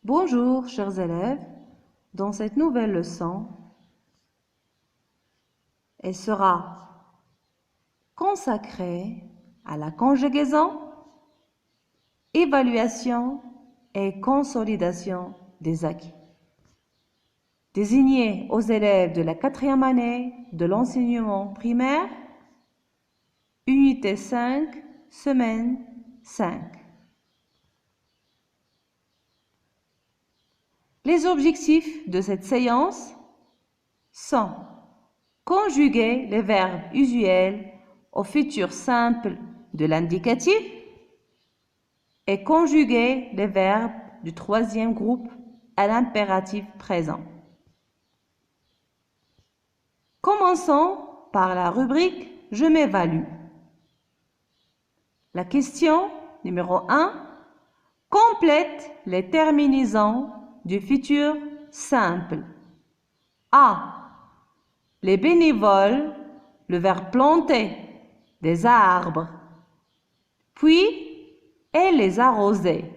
Bonjour, chers élèves. Dans cette nouvelle leçon, elle sera consacrée à la conjugaison, évaluation et consolidation des acquis. Désignée aux élèves de la 4e année de l'enseignement primaire, unité 5, semaine 5. Les objectifs de cette séance sont conjuguer les verbes usuels au futur simple de l'indicatif et conjuguer les verbes du 3e groupe à l'impératif présent. Commençons par la rubrique « Je m'évalue ». La question numéro 1 complète les terminaisons du futur simple. A. Les bénévoles, le verbe planter, des arbres. Puis, et les arroser,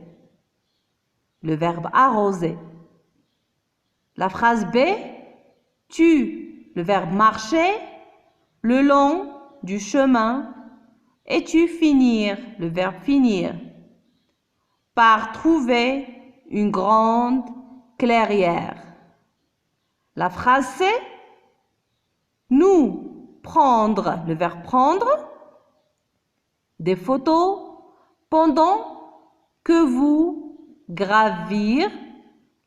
le verbe arroser. La phrase B. Tu, le verbe marcher, le long du chemin, et tu finir, le verbe finir, par trouver une grande clairière. La phrase C. Nous, prendre, le verbe prendre, des photos pendant que vous gravir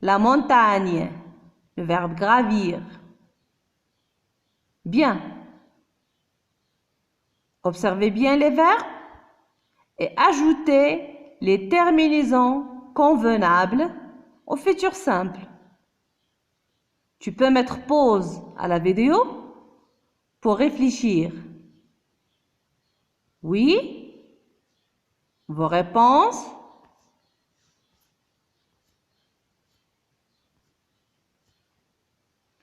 la montagne, le verbe gravir. Bien. Observez bien les verbes et ajoutez les terminaisons convenables au futur simple. Tu peux mettre pause à la vidéo pour réfléchir. Oui? Vos réponses?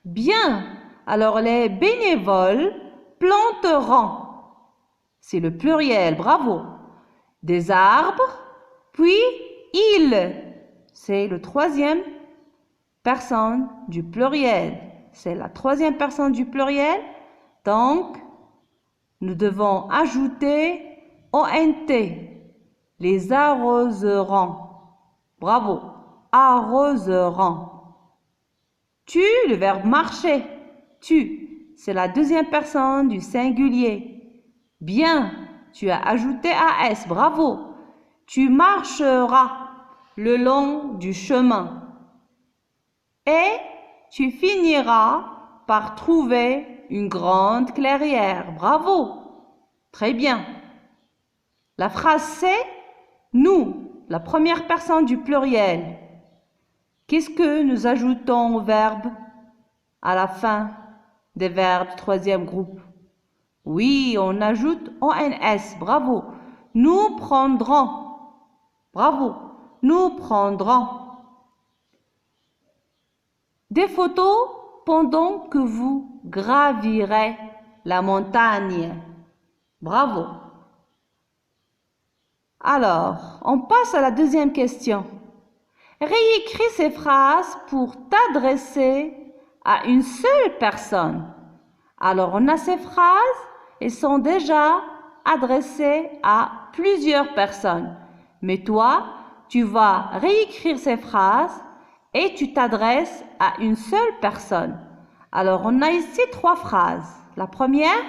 Bien. Alors les bénévoles planteront. C'est le pluriel, bravo. Des arbres, puis ils. C'est le 3e personne du pluriel. C'est la 3e personne du pluriel. Donc, nous devons ajouter ONT. Les arroseront. Bravo. Arroseront. Tu, le verbe marcher. Tu, c'est la 2e personne du singulier. Bien, tu as ajouté AS. Bravo. Tu marcheras le long du chemin. Et tu finiras par trouver une grande clairière. Bravo. Très bien. La phrase C, nous, la 1re personne du pluriel. Qu'est-ce que nous ajoutons au verbe à la fin des verbes du 3e groupe? Oui, on ajoute ONS. Bravo. Nous prendrons. Bravo. Nous prendrons des photos pendant que vous gravirez la montagne. Bravo. Alors, on passe à la 2e question. Réécris ces phrases pour t'adresser à une seule personne. Alors, on a ces phrases, elles sont déjà adressées à plusieurs personnes. Mais toi, tu vas réécrire ces phrases et tu t'adresses à une seule personne. Alors, on a ici 3 phrases. La première,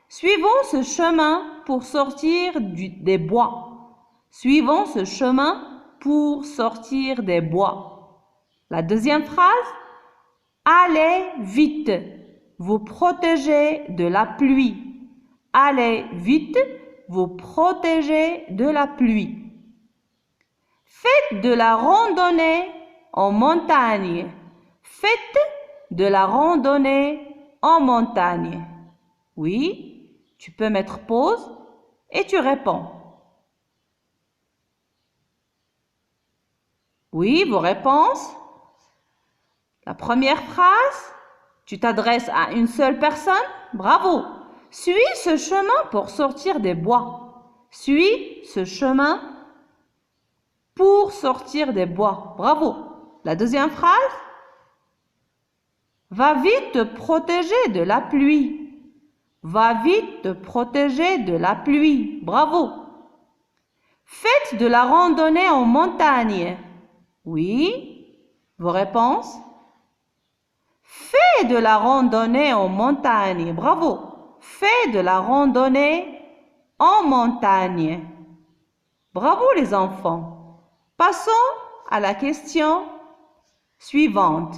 suivons ce chemin pour sortir des bois. Suivons ce chemin pour sortir des bois. La 2e phrase, allez vite, vous protégez de la pluie. Allez vite, vous protégez de la pluie. Faites de la randonnée en montagne. Faites de la randonnée en montagne. Oui, tu peux mettre pause et tu réponds. Oui, vos réponses. La première phrase, tu t'adresses à une seule personne. Bravo. Suis ce chemin pour sortir des bois. Suis ce chemin pour sortir des bois. Bravo. La deuxième phrase. Va vite te protéger de la pluie. Va vite te protéger de la pluie. Bravo. Faites de la randonnée en montagne. Oui. Vos réponses? Fais de la randonnée en montagne. Bravo. Fais de la randonnée en montagne. Bravo les enfants. Passons à la question suivante.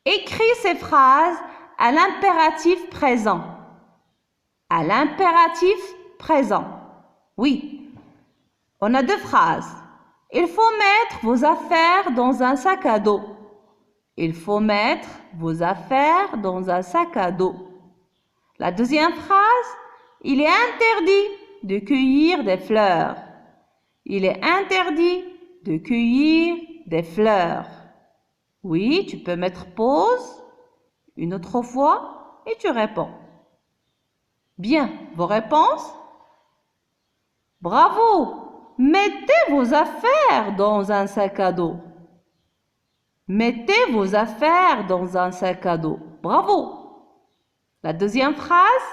Écris ces phrases à l'impératif présent. À l'impératif présent. Oui. On a deux phrases. Il faut mettre vos affaires dans un sac à dos. Il faut mettre vos affaires dans un sac à dos. La deuxième phrase, il est interdit de cueillir des fleurs. Il est interdit de cueillir des fleurs. Oui, tu peux mettre pause une autre fois et tu réponds. Bien, vos réponses? Bravo! Mettez vos affaires dans un sac à dos. Mettez vos affaires dans un sac à dos. Bravo! La deuxième phrase,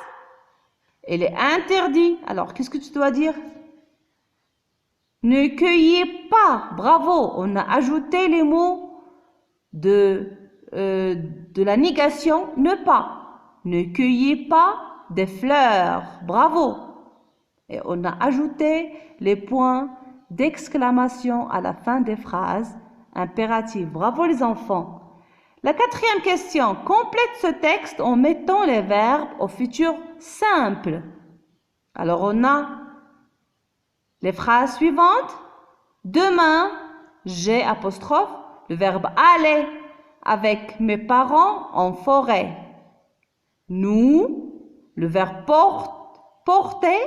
elle est interdite. Alors, qu'est-ce que tu dois dire? Ne cueillez pas. Bravo! On a ajouté les mots de la négation, ne pas. Ne cueillez pas des fleurs. Bravo! Et on a ajouté les points d'exclamation à la fin des phrases impératives. Bravo les enfants! La quatrième question. Complète ce texte en mettant les verbes au futur simple. Alors on a les phrases suivantes. Demain, j'ai apostrophe, le verbe aller avec mes parents en forêt. Nous, le verbe porter,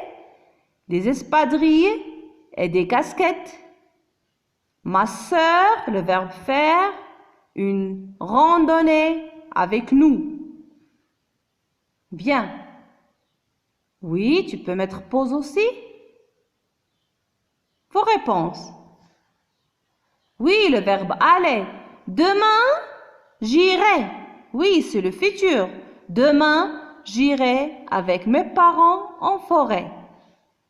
des espadrilles et des casquettes. Ma sœur, le verbe faire, une randonnée avec nous. Bien. Oui, tu peux mettre pause aussi. Vos réponses. Oui, le verbe aller. Demain, j'irai. Oui, c'est le futur. Demain, j'irai avec mes parents en forêt.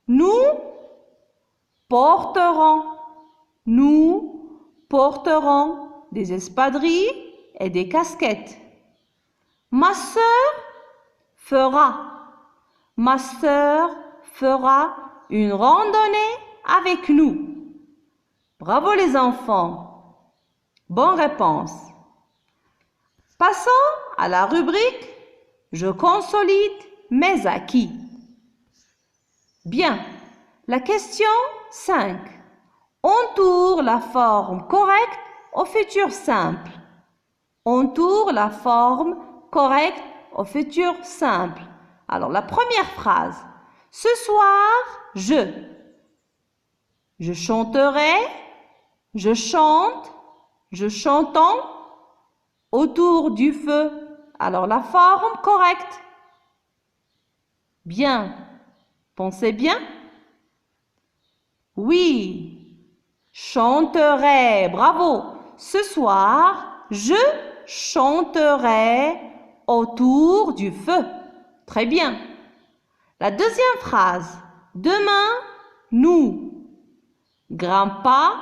Nous porterons des espadrilles et des casquettes. Ma sœur fera une randonnée avec nous. Bravo les enfants. Bonne réponse. Passons à la rubrique « Je consolide mes acquis ». Bien. La question 5. Entoure la forme correcte au futur simple. Entoure la forme correcte au futur simple. Alors, la première phrase. Ce soir, je chanterai, je chante, je chantons autour du feu. Alors, la forme correcte. Bien. Pensez bien. Oui. Chanterai. Bravo. Ce soir, je chanterai autour du feu. Très bien. La deuxième phrase. Demain, nous. Grimpa,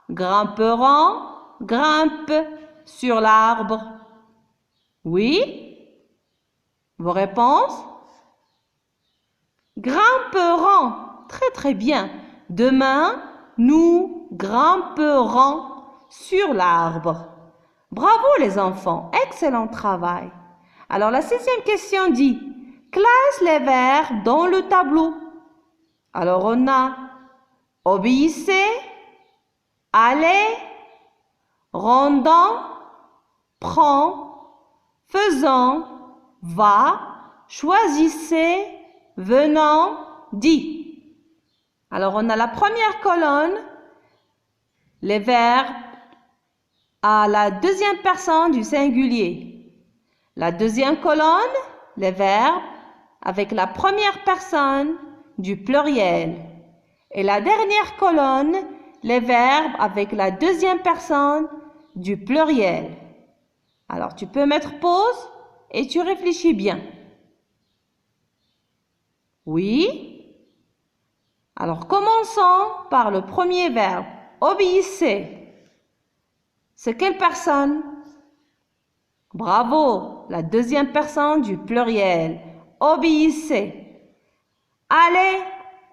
grimperons, grimpe sur l'arbre. Oui. Vos réponses? Grimperons. Très très bien. Demain, nous grimperons sur l'arbre. Bravo les enfants, excellent travail. Alors la 6e question dit, classe les verbes dans le tableau. Alors on a obéissez, allez, rendant, prend, faisant, va, choisissez, venant, dit. Alors, on a la première colonne, les verbes à la deuxième personne du singulier. La deuxième colonne, les verbes avec la première personne du pluriel. Et la dernière colonne, les verbes avec la deuxième personne du pluriel. Alors, tu peux mettre pause et tu réfléchis bien. Oui? Alors, commençons par le premier verbe. Obéissez. C'est quelle personne? Bravo, la deuxième personne du pluriel. Obéissez. Allez,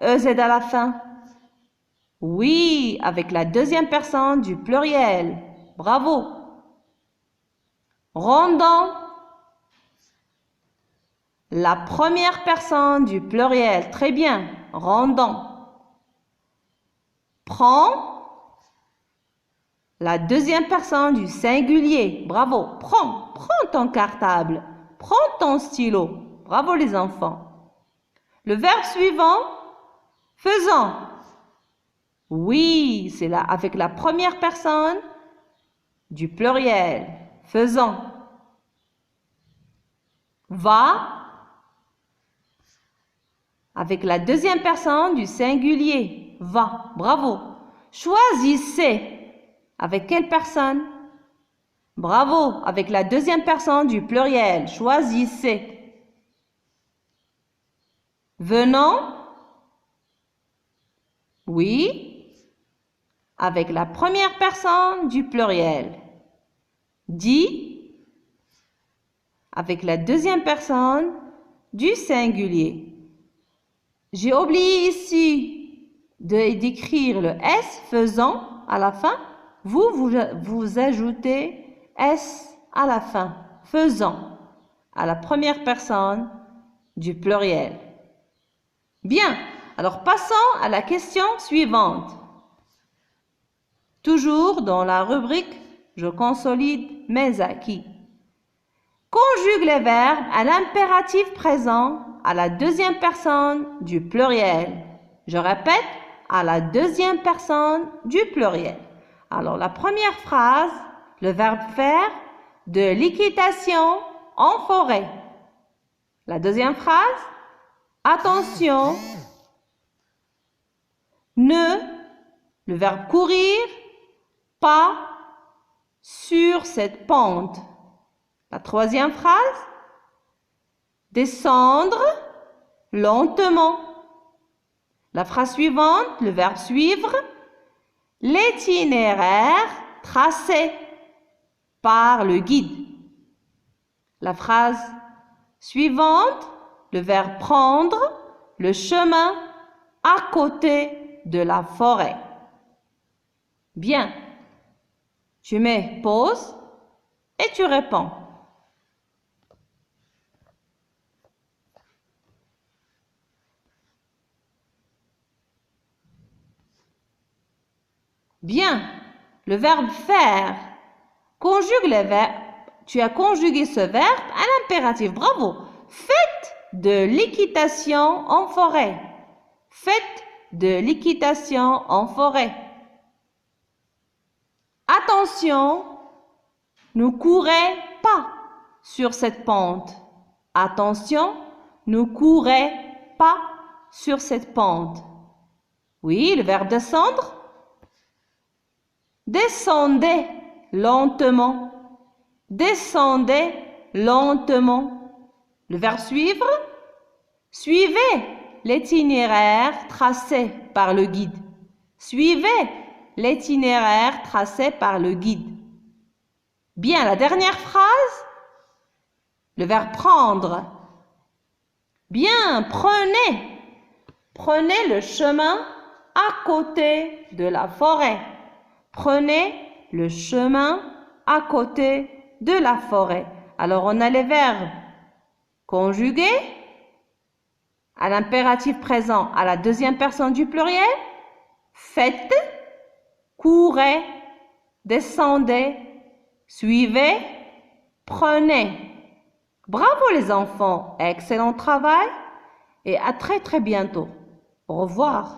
EZ à la fin. Oui, avec la deuxième personne du pluriel. Bravo. Rendons. La première personne du pluriel. Très bien. Rendons. Prends. La deuxième personne du singulier. Bravo. Prends ton cartable. Prends ton stylo. Bravo les enfants. Le verbe suivant. Faisons. Oui, c'est là avec la première personne du pluriel. Faisons. Va. Avec la deuxième personne du singulier. Va. Bravo. Choisissez. Avec quelle personne? Bravo. Avec la deuxième personne du pluriel. Choisissez. Venons. Oui. Avec la première personne du pluriel. Dis. Avec la deuxième personne du singulier. J'ai oublié ici d'écrire le S faisant à la fin. Vous ajoutez S à la fin. Faisant à la première personne du pluriel. Bien. Alors passons à la question suivante. Toujours dans la rubrique « Je consolide mes acquis ». Conjugue les verbes à l'impératif présent à la deuxième personne du pluriel. Je répète, à la deuxième personne du pluriel. Alors, la première phrase, le verbe faire, de l'équitation en forêt. La deuxième phrase, attention, ne, le verbe courir, pas sur cette pente. La troisième phrase, descendre lentement. La phrase suivante, le verbe suivre, l'itinéraire tracé par le guide. La phrase suivante, le verbe prendre le chemin à côté de la forêt. Bien. Tu mets pause et tu réponds. Bien. Le verbe faire. Conjugue le verbe. Tu as conjugué ce verbe à l'impératif. Bravo. Faites de l'équitation en forêt. Faites de l'équitation en forêt. Attention, ne courez pas sur cette pente. Attention, ne courez pas sur cette pente. Oui, le verbe descendre. Descendez lentement. Descendez lentement. Le verbe suivre. Suivez l'itinéraire tracé par le guide. Suivez l'itinéraire tracé par le guide. Bien, la dernière phrase. Le verbe prendre. Bien, prenez. Prenez le chemin à côté de la forêt. Prenez le chemin à côté de la forêt. Alors, on a les verbes conjugués à l'impératif présent à la deuxième personne du pluriel. Faites, courez, descendez, suivez, prenez. Bravo les enfants, excellent travail et à très bientôt. Au revoir.